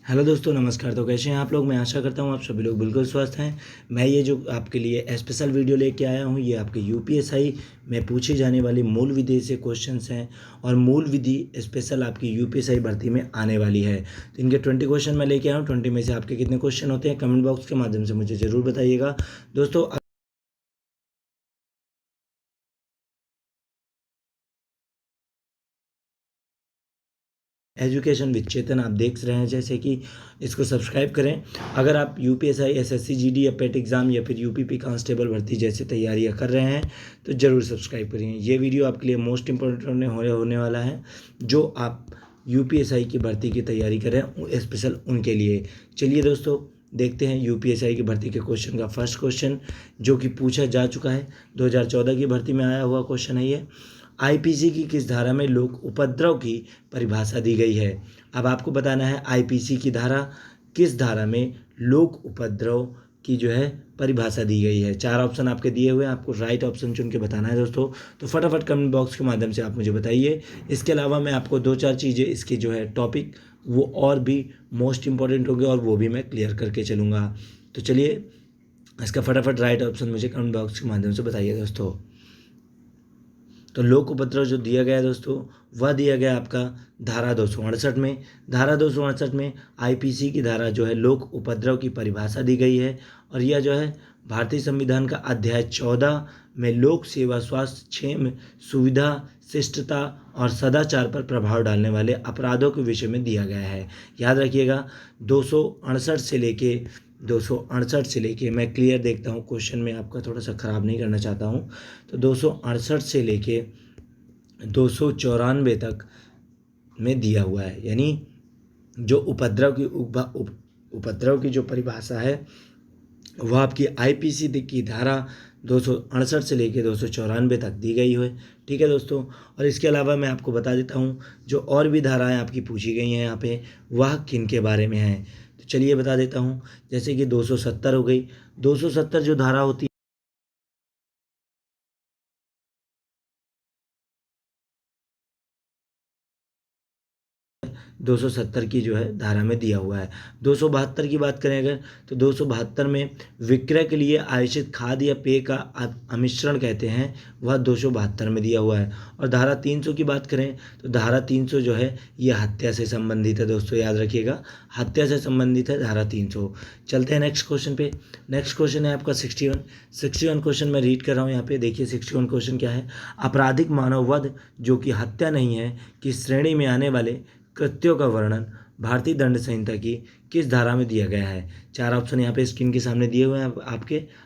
Hello दोस्तों, नमस्कार। तो कैसे हैं आप लोग? मैं आशा करता हूँ आप सभी लोग बिल्कुल स्वस्थ हैं। मैं ये जो आपके लिए स्पेशल वीडियो लेके आया हूँ, ये आपके यूपीएसआई में पूछी जाने वाली मूल विधि से क्वेश्चंस हैं और मूल विधि स्पेशल आपकी यूपीएसआई भर्ती में आने वाली है। तो इनके 20 क्वेश्चन मैं लेके आया हूँ। 20 में से आपके कितने क्वेश्चन होते हैं कमेंट बॉक्स के माध्यम से मुझे ज़रूर बताइएगा दोस्तों। एजुकेशन विद चेतन आप देख रहे हैं, जैसे कि इसको सब्सक्राइब करें। अगर आप यूपीएसआई, एसएससी, जीडी या पेट एग्ज़ाम या फिर यूपीपी कांस्टेबल भर्ती जैसे तैयारियां कर रहे हैं तो ज़रूर सब्सक्राइब करिए। ये वीडियो आपके लिए मोस्ट इंपॉर्टेंट होने वाला है। जो आप यूपीएसआई की भर्ती की तैयारी कर रहे हैं स्पेशल उनके लिए। चलिए दोस्तों, देखते हैं यूपीएसआई की भर्ती के क्वेश्चन का फर्स्ट क्वेश्चन जो कि पूछा जा चुका है। 2014 की भर्ती में आया हुआ क्वेश्चन है ये। आईपीसी की किस धारा में लोक उपद्रव की परिभाषा दी गई है? अब आपको बताना है आईपीसी की धारा किस धारा में लोक उपद्रव की जो है परिभाषा दी गई है। 4 ऑप्शन आपके दिए हुए हैं, आपको राइट ऑप्शन चुन के बताना है दोस्तों। तो फटाफट कमेंट बॉक्स के माध्यम से आप मुझे बताइए। इसके अलावा मैं आपको 2-4 चीज़ें इसके जो है टॉपिक वो और भी मोस्ट इंपॉर्टेंट होंगे और वो भी मैं क्लियर करके चलूँगा। तो चलिए इसका फटाफट राइट ऑप्शन मुझे कमेंट बॉक्स के माध्यम से बताइए दोस्तों। तो लोक उपद्रव जो दिया गया है दोस्तों, वह दिया गया आपका धारा 268 में। धारा 268 में आईपीसी की धारा जो है लोक उपद्रव की परिभाषा दी गई है और यह जो है भारतीय संविधान का अध्याय 14 में लोक सेवा, स्वास्थ्य, क्षेम, सुविधा, शिष्टता और सदाचार पर प्रभाव डालने वाले अपराधों के विषय में दिया गया है। याद रखिएगा 268 से लेके मैं क्लियर देखता हूँ क्वेश्चन में, आपका थोड़ा सा ख़राब नहीं करना चाहता हूँ। तो 268 से लेके 294 तक में दिया हुआ है, यानी जो उपद्रव की जो परिभाषा है वह आपकी आईपीसी की धारा 268 से लेके 294 तक दी गई है। ठीक है दोस्तों, और इसके अलावा मैं आपको बता देता हूँ जो और भी धाराएं आपकी पूछी गई हैं यहाँ पे वह किन के बारे में है। तो चलिए बता देता हूँ, जैसे कि 270 हो गई। 270 जो धारा होती 270 की जो है धारा में दिया हुआ है। 272 की बात करें अगर, तो 272 में विक्रय के लिए आयोजित खाद्य या पेय का अमिश्रण कहते हैं, वह 272 में दिया हुआ है। और धारा 300 की बात करें तो धारा 300 जो है यह हत्या से संबंधित है दोस्तों, याद रखिएगा हत्या से संबंधित है धारा 300। चलते हैं नेक्स्ट क्वेश्चन पे। नेक्स्ट क्वेश्चन है आपका 61 क्वेश्चन मैं रीड कर रहा हूँ यहाँ पे। देखिए 61 क्वेश्चन क्या है। आपराधिक मानववध जो कि हत्या नहीं है की श्रेणी में आने वाले कृत्यों का वर्णन भारतीय दंड संहिता की किस धारा में दिया गया है? 4 ऑप्शन यहाँ पे स्क्रीन के सामने दिए हुए हैं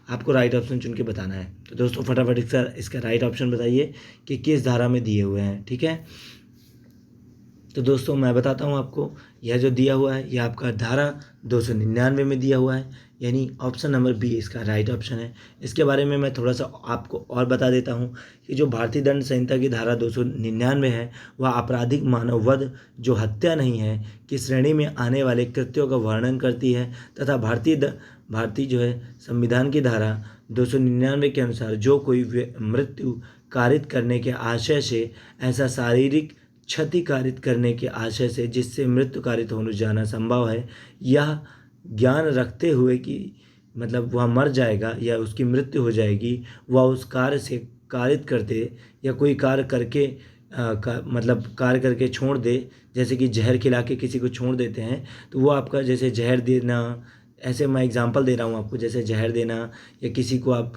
आपको राइट ऑप्शन चुन के बताना है। तो दोस्तों फटाफट इसका राइट ऑप्शन बताइए कि किस धारा में दिए हुए हैं। ठीक है, तो दोस्तों मैं बताता हूँ आपको, यह जो दिया हुआ है यह आपका धारा 299 में दिया हुआ है, यानी ऑप्शन नंबर बी इसका राइट ऑप्शन है। इसके बारे में मैं थोड़ा सा आपको और बता देता हूँ कि जो भारतीय दंड संहिता की धारा 299 है वह आपराधिक मानववध जो हत्या नहीं है की श्रेणी में आने वाले कृत्यों का वर्णन करती है, तथा भारतीय जो है संविधान की धारा 299 के अनुसार जो कोई मृत्यु कारित करने के आशय से ऐसा शारीरिक क्षति कारित करने के आशय से जिससे मृत्यु कारित होने जाना संभव है, यह ज्ञान रखते हुए कि मतलब वह मर जाएगा या उसकी मृत्यु हो जाएगी, वह उस कार्य से कारित करते या कोई कार्य करके मतलब कार्य करके छोड़ दे, जैसे कि जहर खिला के किसी को छोड़ देते हैं तो वो आपका जैसे जहर देना, ऐसे मैं एग्जांपल दे रहा हूँ आपको, जैसे जहर देना या किसी को आप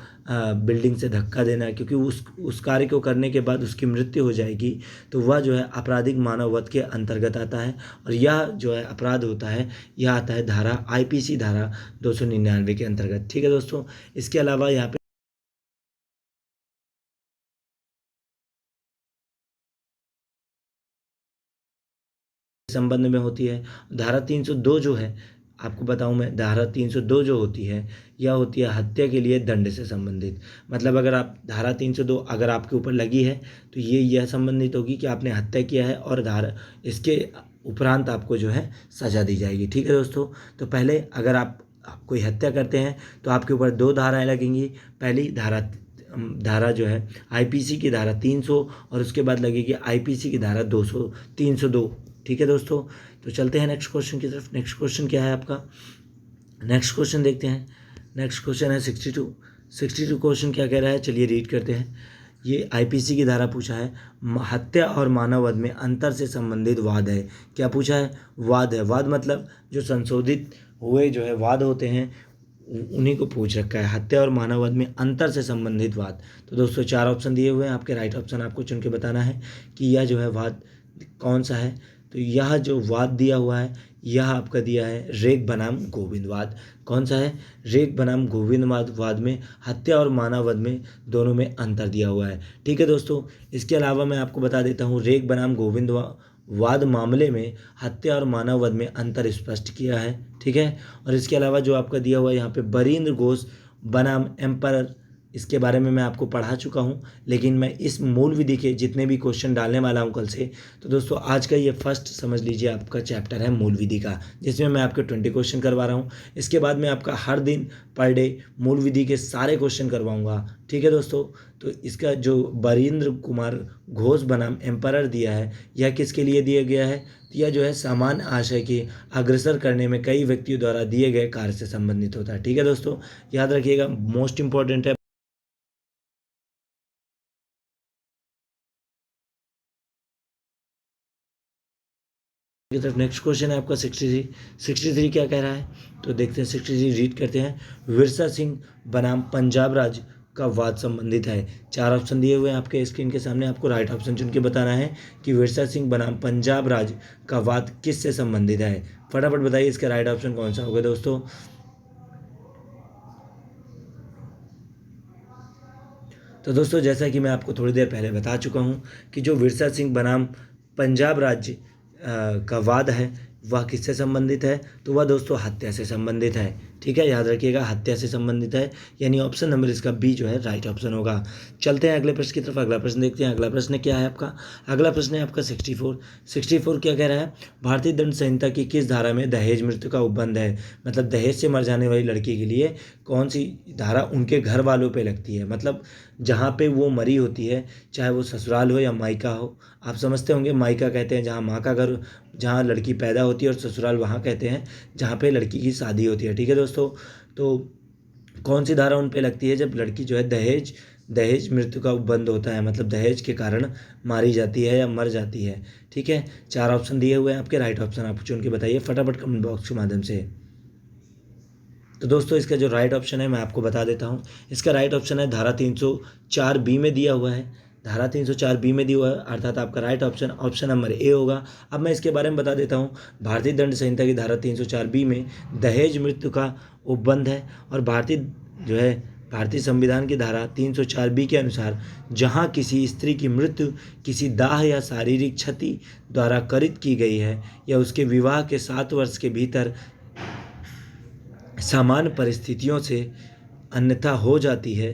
बिल्डिंग से धक्का देना, क्योंकि उस कार्य को करने के बाद उसकी मृत्यु हो जाएगी, तो वह जो है आपराधिक मानववध के अंतर्गत आता है। और यह जो है अपराध होता है यह आता है धारा आईपीसी धारा 299 के अंतर्गत। ठीक है दोस्तों, इसके अलावा यहाँ पे संबंध में होती है। धारा 302 जो है आपको बताऊं मैं, धारा 302 जो होती है यह होती है हत्या के लिए दंड से संबंधित। मतलब अगर आप धारा 302 अगर आपके ऊपर लगी है तो यह संबंधित होगी कि आपने हत्या किया है और धारा इसके उपरांत आपको जो है सजा दी जाएगी। ठीक है दोस्तों, तो पहले अगर आप कोई हत्या करते हैं तो आपके ऊपर 2 धाराएं लगेंगी। पहली धारा जो है आईपीसी की धारा 300 और उसके बाद लगेगी आईपीसी की धारा 302 ठीक है दोस्तों, तो चलते हैं नेक्स्ट क्वेश्चन की तरफ। नेक्स्ट क्वेश्चन क्या है आपका, नेक्स्ट क्वेश्चन देखते हैं। नेक्स्ट क्वेश्चन है 62 क्वेश्चन क्या कह रहा है, चलिए रीड करते हैं। ये आईपीसी की धारा पूछा है, हत्या और मानव वध में अंतर से संबंधित वाद है। क्या पूछा है, वाद है। वाद मतलब जो संशोधित हुए जो है वाद होते हैं उन्हीं को पूछ रखा है, हत्या और मानव वध में अंतर से संबंधित वाद। तो दोस्तों 4 ऑप्शन दिए हुए हैं, आपके राइट ऑप्शन आपको चुन के बताना है कि यह जो है वाद कौन सा है। तो यह जो वाद दिया हुआ है यह आपका दिया है रेख बनाम गोविंदवाद। कौन सा है, रेख बनाम गोविंदवाद में हत्या और मानव वध में दोनों में अंतर दिया हुआ है। ठीक है दोस्तों, इसके अलावा मैं आपको बता देता हूँ रेख बनाम गोविंदवाद मामले में हत्या और मानव वध में अंतर स्पष्ट किया है। ठीक है, और इसके अलावा जो आपका दिया हुआ है यहाँ पे बरीन्द्र घोष बनाम एम्परर, इसके बारे में मैं आपको पढ़ा चुका हूँ, लेकिन मैं इस मूल विधि के जितने भी क्वेश्चन डालने वाला हूँ कल से, तो दोस्तों आज का ये फर्स्ट समझ लीजिए आपका चैप्टर है मूल विधि का, जिसमें मैं आपके 20 क्वेश्चन करवा रहा हूँ। इसके बाद मैं आपका हर दिन पर डे मूल विधि के सारे क्वेश्चन करवाऊँगा। ठीक है दोस्तों, तो इसका जो बरीन्द्र कुमार घोष बनाम एम्परर दिया है यह किसके लिए दिया गया है, यह जो है समान आशय के अग्रसर करने में कई व्यक्तियों द्वारा दिए गए कार्य से संबंधित होता है। ठीक है दोस्तों, याद रखिएगा, मोस्ट इंपॉर्टेंट है। की तरफ नेक्स्ट क्वेश्चन है आपका 63 क्या कह रहा है, तो देखते हैं 63 रीड करते हैं। विरसा सिंह बनाम पंजाब राज्य का वाद संबंधित है। 4 ऑप्शन दिए हुए हैं आपके स्क्रीन के सामने, आपको राइट ऑप्शन चुन के बताना है कि विरसा सिंह बनाम पंजाब राज्य का वाद किससे संबंधित है। फटाफट बताइए इसका राइट ऑप्शन कौन सा होगा दोस्तों। तो दोस्तों जैसा कि मैं आपको थोड़ी देर पहले बता चुका हूँ कि जो विरसा सिंह बनाम पंजाब राज्य का वाद है वह किससे संबंधित है, तो वह दोस्तों हत्या से संबंधित है। ठीक है, याद रखिएगा हत्या से संबंधित है, यानी ऑप्शन नंबर इसका बी जो है राइट ऑप्शन होगा। चलते हैं अगले प्रश्न की तरफ। अगला प्रश्न देखते हैं। अगला प्रश्न क्या है आपका, अगला प्रश्न है आपका 64 क्या कह रहा है, भारतीय दंड संहिता की किस धारा में दहेज मृत्यु का उपबंध है। मतलब दहेज से मर जाने वाली लड़की के लिए कौन सी धारा उनके घर वालों पे लगती है, मतलब जहाँ पे वो मरी होती है, चाहे वो ससुराल हो या मायका हो। आप समझते होंगे मायका कहते हैं जहाँ माँ का घर, जहाँ लड़की पैदा होती है, और ससुराल वहाँ कहते हैं जहाँ पे लड़की की शादी होती है। ठीक है दोस्तों, तो कौन सी धारा उन पे लगती है जब लड़की जो है दहेज मृत्यु का उपबंध होता है, मतलब दहेज के कारण मारी जाती है या मर जाती है। ठीक है, 4 ऑप्शन दिए हुए हैं आपके, राइट ऑप्शन आप चुन के बताइए फटाफट कमेंट बॉक्स के माध्यम से। तो दोस्तों इसका जो राइट ऑप्शन है मैं आपको बता देता हूँ, इसका राइट ऑप्शन है धारा 304 बी में दिया हुआ है। धारा 304 बी में दिया हुआ है, अर्थात आपका right option option number A होगा। अब मैं इसके बारे में बता देता हूँ, भारतीय दंड संहिता की धारा 304 बी में दहेज मृत्यु का उपबंध है, और भारतीय संविधान की धारा 304 बी के अनुसार जहाँ किसी स्त्री की मृत्यु किसी दाह या शारीरिक क्षति द्वारा करित की गई है या उसके विवाह के 7 वर्ष के भीतर सामान्य परिस्थितियों से अन्यथा हो जाती है,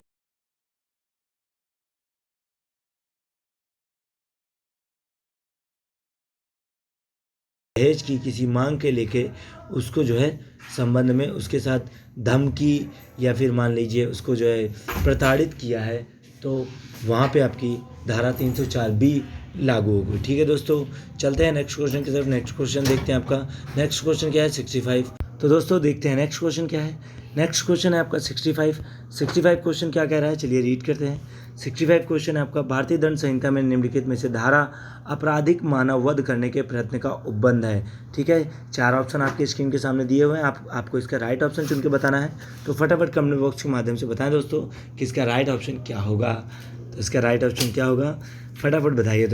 दहेज की किसी मांग के लेके उसको जो है संबंध में उसके साथ धमकी या फिर मान लीजिए उसको जो है प्रताड़ित किया है, तो वहाँ पे आपकी धारा 304 बी लागू होगी। ठीक है दोस्तों, चलते हैं नेक्स्ट क्वेश्चन की तरफ। नेक्स्ट क्वेश्चन देखते हैं आपका, नेक्स्ट क्वेश्चन क्या है 65। तो दोस्तों देखते हैं नेक्स्ट क्वेश्चन क्या है। नेक्स्ट क्वेश्चन है आपका 65 क्वेश्चन क्या कह रहा है, चलिए रीड करते हैं। 65 क्वेश्चन है आपका, भारतीय दंड संहिता में निम्नलिखित में से धारा आपराधिक मानव वध करने के प्रयत्न का उपबंध है। ठीक है, 4 ऑप्शन आपके स्क्रीन के सामने दिए हुए हैं, आपको इसका राइट ऑप्शन चुन के बताना है। तो फटाफट कमेंट बॉक्स के माध्यम से बताएं दोस्तों कि इसका राइट ऑप्शन क्या होगा। तो इसका राइट ऑप्शन क्या होगा, फटाफट बताइए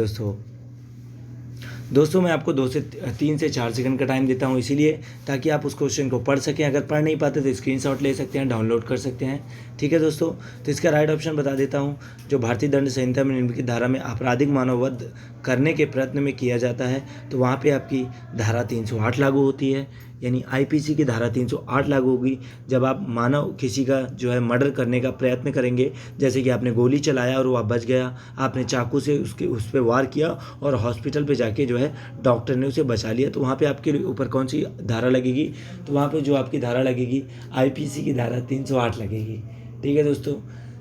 दोस्तों मैं आपको 3 से 4 सेकंड का टाइम देता हूँ, इसीलिए ताकि आप उस क्वेश्चन को पढ़ सकें। अगर पढ़ नहीं पाते तो स्क्रीनशॉट ले सकते हैं, डाउनलोड कर सकते हैं। ठीक है दोस्तों, तो इसका राइट ऑप्शन बता देता हूँ, जो भारतीय दंड संहिता में निम्नलिखित धारा में आपराधिक मानव वध करने के प्रयत्न में किया जाता है, तो वहाँ पे आपकी धारा 308 लागू होती है, यानी आईपीसी की धारा 308 लागू होगी जब आप मानव किसी का जो है मर्डर करने का प्रयत्न करेंगे। जैसे कि आपने गोली चलाया और वह बच गया, आपने चाकू से उस पर वार किया और हॉस्पिटल पे जाके जो है डॉक्टर ने उसे बचा लिया, तो वहाँ पे आपके ऊपर कौन सी धारा लगेगी, तो वहाँ पे जो आपकी धारा लगेगी आईपीसी की धारा 308 लगेगी। ठीक है दोस्तों,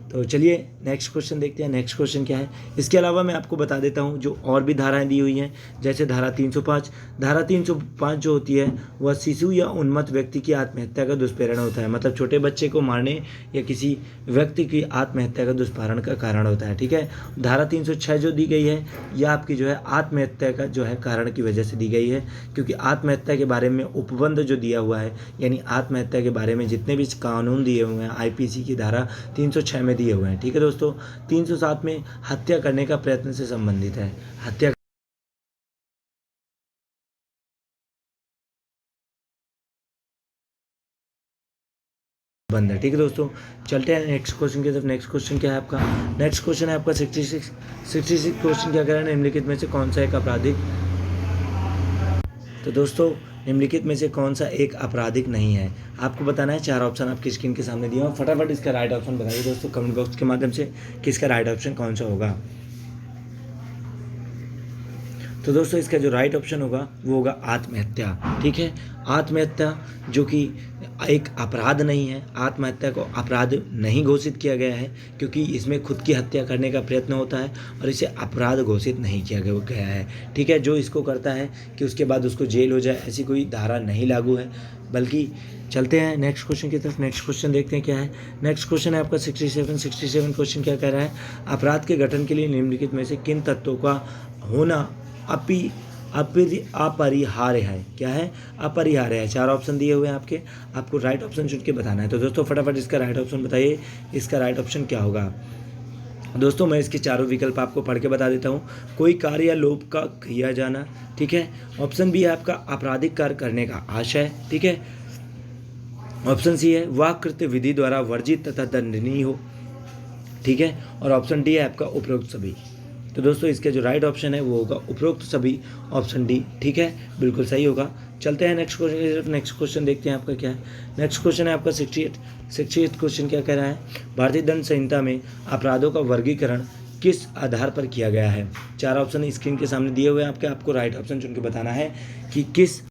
तो चलिए नेक्स्ट क्वेश्चन देखते हैं। नेक्स्ट क्वेश्चन क्या है। इसके अलावा मैं आपको बता देता हूँ जो और भी धाराएं दी हुई हैं, जैसे धारा 305। धारा 305 जो होती है वह शिशु या उन्मत्त व्यक्ति की आत्महत्या का दुष्प्रेरण होता है, मतलब छोटे बच्चे को मारने या किसी व्यक्ति की आत्महत्या का दुष्प्रेरण का कारण होता है। ठीक है। धारा 306 जो दी गई है यह आपकी जो है आत्महत्या का जो है कारण की वजह से दी गई है, क्योंकि आत्महत्या के बारे में उपबंध जो दिया हुआ है, यानी आत्महत्या के बारे में जितने भी कानून दिए हुए हैं आईपीसी की धारा 306 में दिए हुए हैं। ठीक है दोस्तों। 307 में हत्या करने का प्रयत्न से संबंधित है। हत्या बंद है। ठीक है दोस्तों, चलते हैं नेक्स्ट क्वेश्चन की तरफ। नेक्स्ट क्वेश्चन क्या है आपका। नेक्स्ट क्वेश्चन है आपका 66 क्वेश्चन क्या कह रहा है, निम्नलिखित में से कौन सा एक आपराधिक। तो दोस्तों निम्नलिखित में से कौन सा एक आपराधिक नहीं है, आपको बताना है। 4 ऑप्शन आपकी स्क्रीन के सामने दिए हैं, फटाफट इसका राइट ऑप्शन बताइए दोस्तों कमेंट बॉक्स के माध्यम से कि इसका राइट ऑप्शन कौन सा होगा। तो दोस्तों इसका जो राइट ऑप्शन होगा वो होगा आत्महत्या। ठीक है। आत्महत्या जो कि एक अपराध नहीं है, आत्महत्या को अपराध नहीं घोषित किया गया है, क्योंकि इसमें खुद की हत्या करने का प्रयत्न होता है और इसे अपराध घोषित नहीं किया गया है। ठीक है। जो इसको करता है कि उसके बाद उसको जेल हो जाए, ऐसी कोई धारा नहीं लागू है। बल्कि चलते हैं नेक्स्ट क्वेश्चन की तरफ। नेक्स्ट क्वेश्चन देखते हैं क्या है। नेक्स्ट क्वेश्चन है आपका 67 क्वेश्चन क्या कह रहा है। अपराध के गठन के लिए निम्नलिखित में से किन तत्वों का होना अपरिहार्य है। क्या है, अपरिहार्य है। 4 ऑप्शन दिए हुए हैं आपके, आपको राइट ऑप्शन चुन के बताना है। तो दोस्तों फटाफट इसका राइट ऑप्शन बताइए, इसका राइट ऑप्शन क्या होगा। दोस्तों मैं इसके चारों विकल्प आपको पढ़ के बता देता हूँ। कोई कार्य या लोभ का किया जाना। ठीक है। ऑप्शन बी है आपका आपराधिक कार्य करने का आशय। ठीक है। ऑप्शन सी है वह कृत्य विधि द्वारा वर्जित तथा दंडनीय हो। ठीक है। और ऑप्शन डी है आपका उपरोक्त सभी। तो दोस्तों इसका जो राइट ऑप्शन है वो होगा उपरोक्त सभी, ऑप्शन डी। ठीक है, बिल्कुल सही होगा। चलते हैं नेक्स्ट क्वेश्चन की तरफ। नेक्स्ट क्वेश्चन देखते हैं आपका क्या है। नेक्स्ट क्वेश्चन है आपका 68 क्वेश्चन क्या कह रहा है। भारतीय दंड संहिता में अपराधों का वर्गीकरण किस आधार पर किया गया है। 4 ऑप्शन स्क्रीन के सामने दिए हुए हैं आपको राइट ऑप्शन चुन के बताना है कि किस।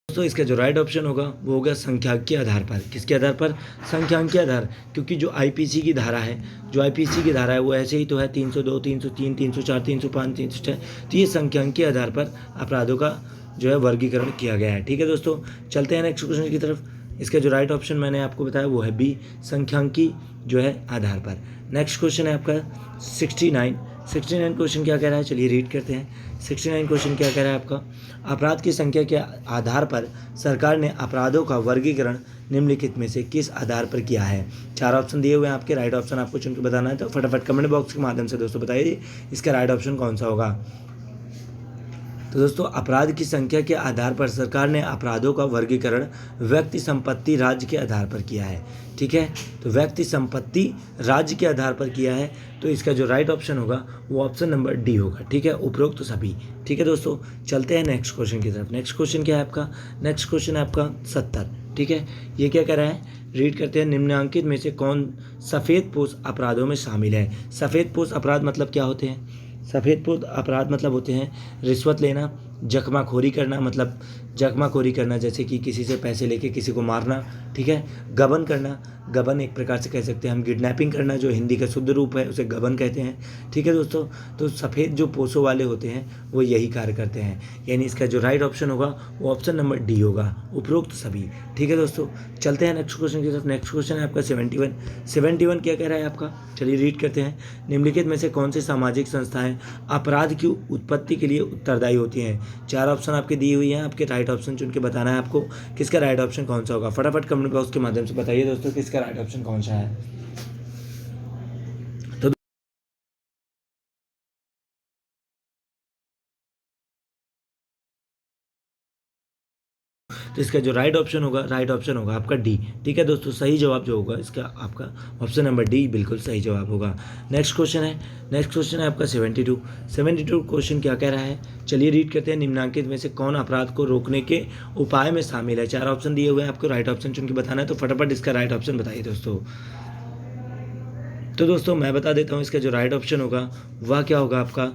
दोस्तों इसका जो राइट ऑप्शन होगा वो होगा संख्यांकीय आधार पर। किसके आधार पर, संख्यांकीय आधार। क्योंकि जो आईपीसी की धारा है, जो आईपीसी की धारा है वो ऐसे ही तो है 302, 303, 304, 305, 306। तो ये संख्यांकीय आधार पर अपराधों का जो है वर्गीकरण किया गया है। ठीक है दोस्तों, चलते हैं नेक्स्ट क्वेश्चन की तरफ। इसका जो राइट ऑप्शन मैंने आपको बताया वो है बी, संख्यांकी जो है आधार पर। नेक्स्ट क्वेश्चन है आपका 69 क्वेश्चन क्या कह रहा है, चलिए रीड करते हैं। 69 क्वेश्चन क्या कह रहा है आपका। अपराध की संख्या के आधार पर सरकार ने अपराधों का वर्गीकरण निम्नलिखित में से किस आधार पर किया है। 4 ऑप्शन दिए हुए हैं आपके, राइट ऑप्शन आपको चुन के बताना है। तो फटाफट कमेंट बॉक्स के माध्यम से दोस्तों बताइए इसका राइट ऑप्शन कौन सा होगा। तो दोस्तों अपराध की संख्या के आधार पर सरकार ने अपराधों का वर्गीकरण व्यक्ति, संपत्ति, राज्य के आधार पर किया है। ठीक है। तो व्यक्ति, संपत्ति, राज्य के आधार पर किया है। तो इसका जो राइट ऑप्शन होगा वो ऑप्शन नंबर डी होगा। ठीक है, उपरोक्त तो सभी। ठीक है दोस्तों, चलते हैं नेक्स्ट क्वेश्चन की तरफ। नेक्स्ट क्वेश्चन क्या है आपका। नेक्स्ट क्वेश्चन है आपका 70। ठीक है, ये क्या कह रहा है, रीड करते हैं। निम्नलिखित में से कौन सफ़ेदपोश अपराधों में शामिल है। सफ़ेदपोश अपराध मतलब क्या होते हैं। सफ़ेदपोश अपराध मतलब होते हैं रिश्वत लेना, जख्माखोरी करना, मतलब जख्माखोरी करना जैसे कि किसी से पैसे लेके किसी को मारना। ठीक है। गबन करना, गबन एक प्रकार से कह सकते हैं हम किडनैपिंग करना, जो हिंदी का शुद्ध रूप है उसे गबन कहते हैं। ठीक है दोस्तों, तो सफ़ेद जो पोशों वाले होते हैं वो यही कार्य करते हैं, यानी इसका जो राइट ऑप्शन होगा वो ऑप्शन नंबर डी होगा, उपरोक्त सभी। ठीक है दोस्तों, चलते हैं नेक्स्ट क्वेश्चन की तरफ। नेक्स्ट क्वेश्चन है आपका 71 क्या कह रहा है आपका, चलिए रीड करते हैं। निम्नलिखित में से कौन सी सामाजिक संस्थाएं अपराध की उत्पत्ति के लिए उत्तरदायी होती हैं। 4 ऑप्शन आपके दी हुई हैं, आपके राइट ऑप्शन चुन के बताना है आपको किसका राइट ऑप्शन कौन सा होगा। फटाफट कमेंट बॉक्स के माध्यम से बताइए दोस्तों किसका राइट ऑप्शन कौन सा है। तो इसका जो राइट ऑप्शन होगा आपका डी। ठीक है दोस्तों, सही जवाब जो होगा इसका आपका ऑप्शन नंबर डी बिल्कुल सही जवाब होगा। नेक्स्ट क्वेश्चन है आपका 72 क्वेश्चन क्या कह रहा है, चलिए रीड करते हैं। निम्नलिखित में से कौन अपराध को रोकने के उपाय में शामिल है। 4 ऑप्शन दिए हुए हैं, आपको राइट ऑप्शन चुन के बताना है। तो फटाफट इसका राइट ऑप्शन बताइए दोस्तों। तो दोस्तों मैं बता देता हूँ इसका जो राइट ऑप्शन होगा वह क्या होगा आपका,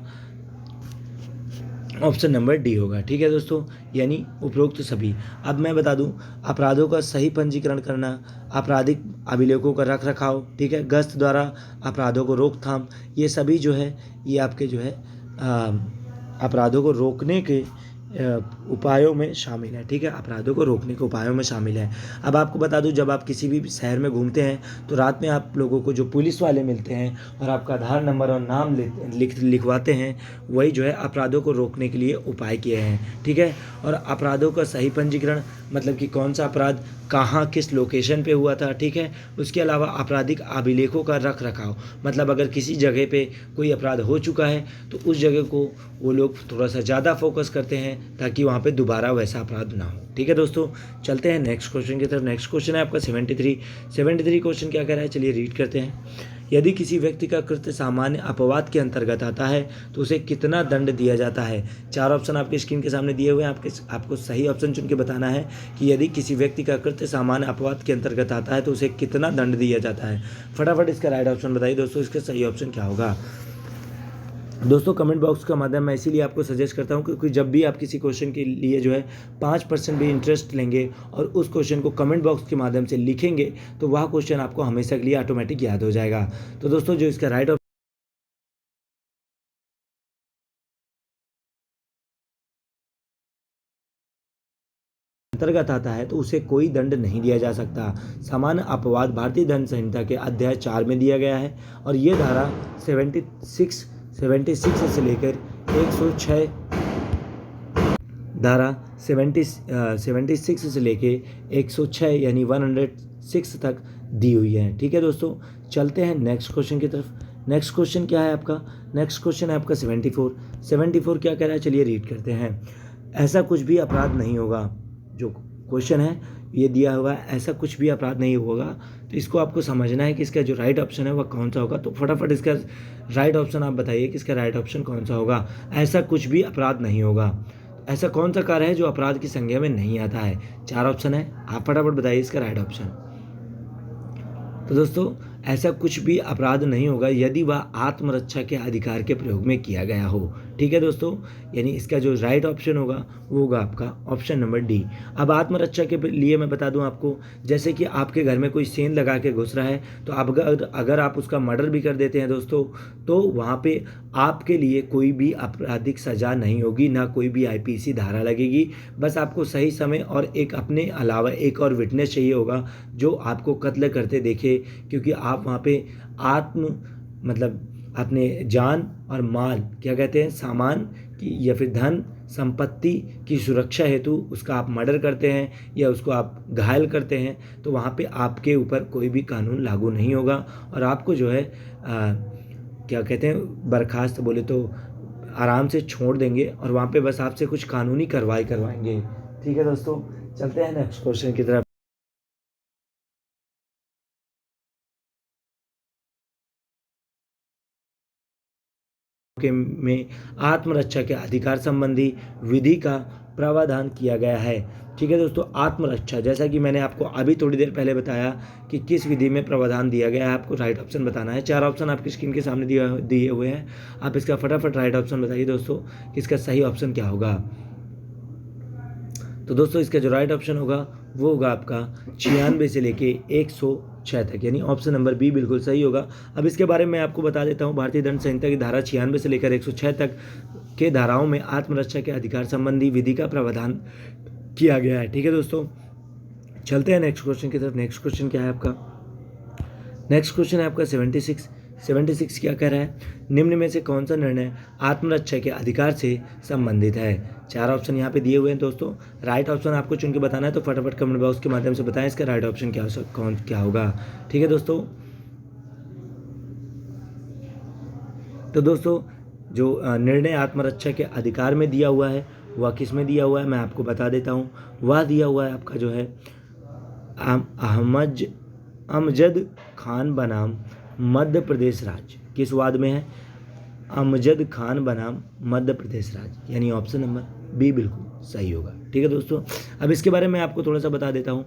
ऑप्शन नंबर डी होगा। ठीक है दोस्तों, यानी उपरोक्त सभी। अब मैं बता दूं, अपराधों का सही पंजीकरण करना, आपराधिक अभिलेखों का रख रखाव, ठीक है, गश्त द्वारा अपराधों को रोकथाम, ये सभी जो है ये आपके जो है अपराधों को रोकने के उपायों में शामिल है। ठीक है, अपराधों को रोकने के उपायों में शामिल है। अब आपको बता दूं, जब आप किसी भी शहर में घूमते हैं तो रात में आप लोगों को जो पुलिस वाले मिलते हैं और आपका आधार नंबर और नाम लिखवाते हैं, वही जो है अपराधों को रोकने के लिए उपाय किए हैं। ठीक है, और अपराधों का सही पंजीकरण मतलब कि कौन सा अपराध कहाँ किस लोकेशन पे हुआ था। ठीक है, उसके अलावा आपराधिक अभिलेखों का रख रखाव, मतलब अगर किसी जगह पे कोई अपराध हो चुका है तो उस जगह को वो लोग थोड़ा सा ज़्यादा फोकस करते हैं ताकि वहाँ पे दोबारा वैसा अपराध ना हो। ठीक है दोस्तों, चलते हैं नेक्स्ट क्वेश्चन की तरफ। नेक्स्ट क्वेश्चन है आपका 73 क्वेश्चन क्या कह रहा है, चलिए रीड करते हैं। यदि किसी व्यक्ति का कृत्य सामान्य अपवाद के अंतर्गत आता है तो उसे कितना दंड दिया जाता है। 4 ऑप्शन आपके स्क्रीन के सामने दिए हुए हैं, आपको सही ऑप्शन चुन के बताना है कि यदि किसी व्यक्ति का कृत्य सामान्य अपवाद के अंतर्गत आता है तो उसे कितना दंड दिया जाता है। फटाफट इसका राइट ऑप्शन बताइए दोस्तों, इसका सही ऑप्शन क्या होगा। दोस्तों कमेंट बॉक्स का माध्यम मैं इसीलिए आपको सजेस्ट करता हूं क्योंकि जब भी आप किसी क्वेश्चन के लिए जो है 5% भी इंटरेस्ट लेंगे और उस क्वेश्चन को कमेंट बॉक्स के माध्यम से लिखेंगे तो वह क्वेश्चन आपको हमेशा के लिए ऑटोमेटिक याद हो जाएगा। तो दोस्तों जो इसका राइट अंतर्गत आता है तो उसे कोई दंड नहीं दिया जा सकता। सामान्य अपवाद भारतीय दंड संहिता के अध्याय 4 में दिया गया है और ये धारा 76 से लेकर 106 धारा 76 से लेके 106 यानी 106 तक दी हुई है। ठीक है दोस्तों, चलते हैं नेक्स्ट क्वेश्चन की तरफ। नेक्स्ट क्वेश्चन क्या है आपका, नेक्स्ट क्वेश्चन है आपका 74 क्या कह रहा है, चलिए रीड करते हैं। ऐसा कुछ भी अपराध नहीं होगा, जो क्वेश्चन है ये दिया हुआ है, ऐसा कुछ भी अपराध नहीं होगा, तो इसको आपको समझना है कि इसका जो राइट ऑप्शन है वह कौन सा होगा। तो फटाफट इसका राइट ऑप्शन आप बताइए कि इसका राइट ऑप्शन कौन सा होगा। ऐसा कुछ भी अपराध नहीं होगा, ऐसा कौन सा कार्य है जो अपराध की संज्ञा में नहीं आता है। 4 ऑप्शन है, आप फटाफट बताइए इसका राइट ऑप्शन। तो दोस्तों ऐसा कुछ भी अपराध नहीं होगा यदि वह आत्मरक्षा के अधिकार के प्रयोग में किया गया हो। ठीक है दोस्तों, यानी इसका जो राइट ऑप्शन होगा वो होगा आपका ऑप्शन नंबर डी। अब आत्मरक्षा के लिए मैं बता दूं आपको, जैसे कि आपके घर में कोई सेंध लगा के घुस रहा है तो आप अगर आप उसका मर्डर भी कर देते हैं दोस्तों, तो वहाँ पे आपके लिए कोई भी आपराधिक सज़ा नहीं होगी, ना कोई भी आईपीसी धारा लगेगी। बस आपको सही समय और एक अपने अलावा एक और विटनेस चाहिए होगा जो आपको कत्ल करते देखे, क्योंकि आप वहाँ पे मतलब अपने जान और माल क्या कहते हैं सामान की या फिर धन संपत्ति की सुरक्षा हेतु उसका आप मर्डर करते हैं या उसको आप घायल करते हैं, तो वहाँ पे आपके ऊपर कोई भी कानून लागू नहीं होगा और आपको जो है क्या कहते हैं बर्खास्त बोले तो आराम से छोड़ देंगे और वहाँ पे बस आपसे कुछ कानूनी कार्रवाई करवाएंगे। ठीक है दोस्तों, चलते हैं नेक्स्ट क्वेश्चन की तरफ। में आत्मरक्षा के अधिकार संबंधी विधि का प्रावधान किया गया है। ठीक है दोस्तों, आत्मरक्षा जैसा कि मैंने आपको अभी थोड़ी देर पहले बताया कि किस विधि में प्रावधान दिया गया है, आपको राइट ऑप्शन बताना है। 4 ऑप्शन आपकी स्क्रीन के सामने दिए हुए हैं, आप इसका फटाफट राइट ऑप्शन बताइए दोस्तों कि इसका सही ऑप्शन क्या होगा। तो दोस्तों इसका जो राइट ऑप्शन होगा वो होगा आपका 96 से लेके 106 तक, यानी ऑप्शन नंबर बी बिल्कुल सही होगा। अब इसके बारे में आपको बता देता हूँ, भारतीय दंड संहिता की धारा 96 से लेकर 106 तक के धाराओं में आत्मरक्षा के अधिकार संबंधी विधि का प्रावधान किया गया है। ठीक है दोस्तों, चलते हैं नेक्स्ट क्वेश्चन की तरफ। नेक्स्ट क्वेश्चन क्या है आपका, नेक्स्ट क्वेश्चन है आपका 76 क्या कह रहा है, निम्न में से कौन सा निर्णय आत्मरक्षा के अधिकार से संबंधित है। 4 ऑप्शन यहाँ पे दिए हुए हैं दोस्तों, राइट ऑप्शन आपको चुन के बताना है, तो फटाफट कमेंट बॉक्स के माध्यम से बताएं इसका राइट ऑप्शन क्या होगा। ठीक है दोस्तों, तो दोस्तों जो निर्णय आत्मरक्षा के अधिकार में दिया हुआ है वह किस में दिया हुआ है मैं आपको बता देता हूँ। वह दिया हुआ है आपका जो है अमजद खान बनाम मध्य प्रदेश राज्य। किस वाद में है, अमजद खान बनाम मध्य प्रदेश राज्य, यानी ऑप्शन नंबर बी बिल्कुल सही होगा। ठीक है दोस्तों, अब इसके बारे में आपको थोड़ा सा बता देता हूँ।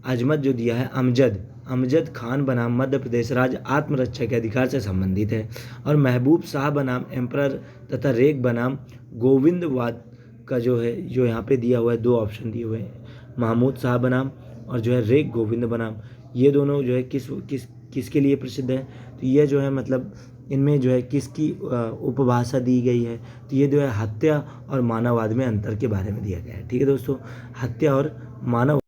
अजमद जो दिया है अमजद, अमजद खान बनाम मध्य प्रदेश राज्य आत्मरक्षा के अधिकार से संबंधित है। और महबूब शाह बनाम एम्परर तथा रेग बनाम गोविंदवाद का जो है, जो यहाँ पे दिया हुआ है, दो ऑप्शन दिए हुए हैं, महमूद शाह बनाम और जो है रेग गोविंद बनाम, ये दोनों जो है किसके लिए प्रसिद्ध है। तो ये जो है मतलब इनमें जो है किसकी उपभाषा दी गई है। तो ये जो है हत्या और मानववाद में अंतर के बारे में दिया गया है। ठीक है दोस्तों, हत्या और मानव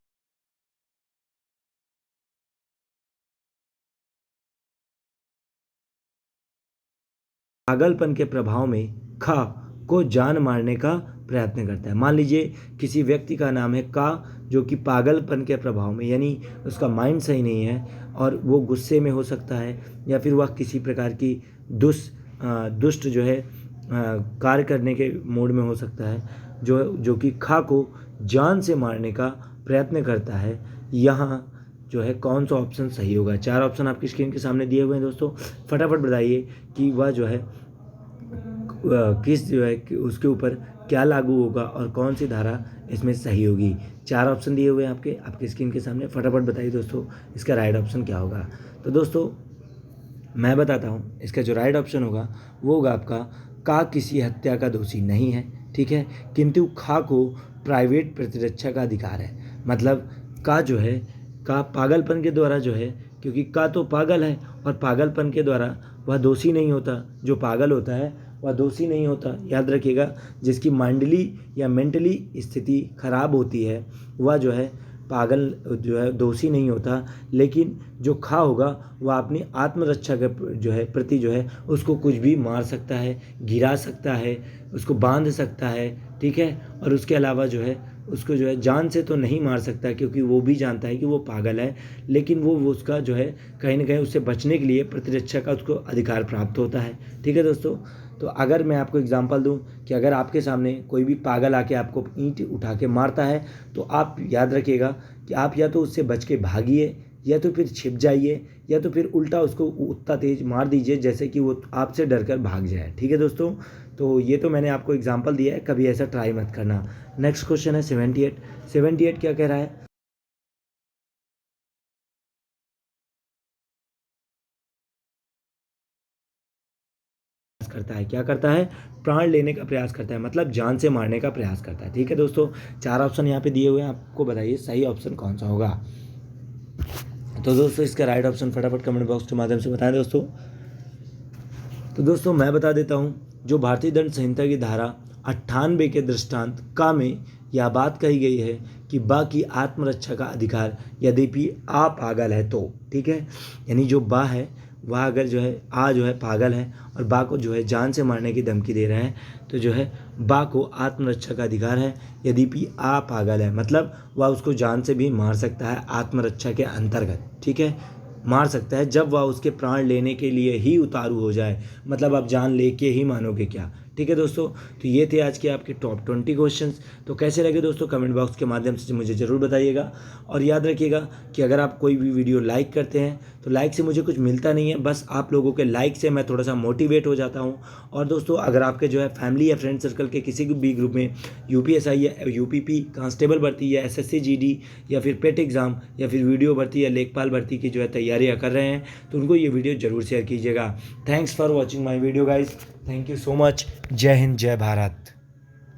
पागलपन के प्रभाव में खा को जान मारने का प्रयत्न करता है। मान लीजिए किसी व्यक्ति का नाम है का, जो कि पागलपन के प्रभाव में, यानी उसका माइंड सही नहीं है और वो गुस्से में हो सकता है या फिर वह किसी प्रकार की दुष्ट जो है कार्य करने के मूड में हो सकता है, जो कि खा को जान से मारने का प्रयत्न करता है। यहाँ जो है कौन सा ऑप्शन सही होगा। 4 ऑप्शन आपकी स्क्रीन के सामने दिए हुए हैं दोस्तों, फटाफट बताइए कि वह जो है किस जो है कि उसके ऊपर क्या लागू होगा और कौन सी धारा इसमें सही होगी। 4 ऑप्शन दिए हुए हैं आपके स्क्रीन के सामने, फटाफट बताइए दोस्तों इसका राइट ऑप्शन क्या होगा। तो दोस्तों मैं बताता हूँ, इसका जो राइट ऑप्शन होगा वो होगा आपका का किसी हत्या का दोषी नहीं है, ठीक है, किंतु खा को प्राइवेट प्रतिरक्षा का अधिकार है। मतलब का जो है, का पागलपन के द्वारा जो है, क्योंकि का तो पागल है और पागलपन के द्वारा वह दोषी नहीं होता, जो पागल होता है वह दोषी नहीं होता। याद रखिएगा, जिसकी माइंडली या मेंटली स्थिति खराब होती है वह जो है पागल जो है दोषी नहीं होता। लेकिन जो खा होगा वह अपनी आत्मरक्षा के जो है प्रति जो है उसको कुछ भी मार सकता है, गिरा सकता है, उसको बांध सकता है, ठीक है। और उसके अलावा जो है उसको जो है जान से तो नहीं मार सकता, क्योंकि वो भी जानता है कि वो पागल है, लेकिन वो उसका जो है कहीं ना कहीं उससे बचने के लिए प्रतिरक्षा का उसको अधिकार प्राप्त होता है। ठीक है दोस्तों, तो अगर मैं आपको एग्जांपल दूं कि अगर आपके सामने कोई भी पागल आके आपको ईंट उठा के मारता है, तो आप याद रखिएगा कि आप या तो उससे बच के भागिए, या तो फिर छिप जाइए, या तो फिर उल्टा उसको उतना तेज मार दीजिए जैसे कि वो आपसे डर कर भाग जाए। ठीक है दोस्तों, तो ये तो मैंने आपको एग्जाम्पल दिया है, कभी ऐसा ट्राई मत करना। नेक्स्ट क्वेश्चन है 78 क्या कह रहा है। करता है, क्या करता है, प्राण लेने का प्रयास करता है, मतलब जान से मारने का प्रयास करता है। ठीक है दोस्तों, 4 ऑप्शन यहाँ पे दिए हुए हैं, आपको बताइए सही ऑप्शन कौन सा होगा। तो दोस्तों इसका राइट ऑप्शन फटाफट कमेंट बॉक्स के माध्यम से बताएं दोस्तों। तो दोस्तों मैं बता देता हूँ, जो भारतीय दंड संहिता की धारा 98 के दृष्टांत का में यह बात कही गई है कि बा की आत्मरक्षा का अधिकार यद्यपि आ पागल है तो, ठीक है, यानी जो बा है वह अगर जो है आ जो है पागल है और बा को जो है जान से मारने की धमकी दे रहे हैं, तो जो है बा को आत्मरक्षा का अधिकार है यद्यपि आ पागल है, मतलब वह उसको जान से भी मार सकता है आत्मरक्षा के अंतर्गत। ठीक है, मार सकता है जब वह उसके प्राण लेने के लिए ही उतारू हो जाए, मतलब आप जान लेके ही मानोगे क्या। ठीक है दोस्तों, तो ये थे आज के आपके टॉप 20 क्वेश्चंस। तो कैसे लगे दोस्तों कमेंट बॉक्स के माध्यम से मुझे ज़रूर बताइएगा। और याद रखिएगा कि अगर आप कोई भी वीडियो लाइक करते हैं तो लाइक से मुझे कुछ मिलता नहीं है, बस आप लोगों के लाइक से मैं थोड़ा सा मोटिवेट हो जाता हूँ। और दोस्तों अगर आपके जो है फैमिली या फ्रेंड सर्कल के किसी भी ग्रुप में UPSI या UPP कांस्टेबल भर्ती या SSC GD या फिर पेट एग्ज़ाम या फिर वीडियो भर्ती या लेखपाल भर्ती की जो है तैयारियाँ कर रहे हैं, तो उनको ये वीडियो ज़रूर शेयर कीजिएगा। Thanks for watching my video guys, thank you so much. जय हिंद, जय भारत।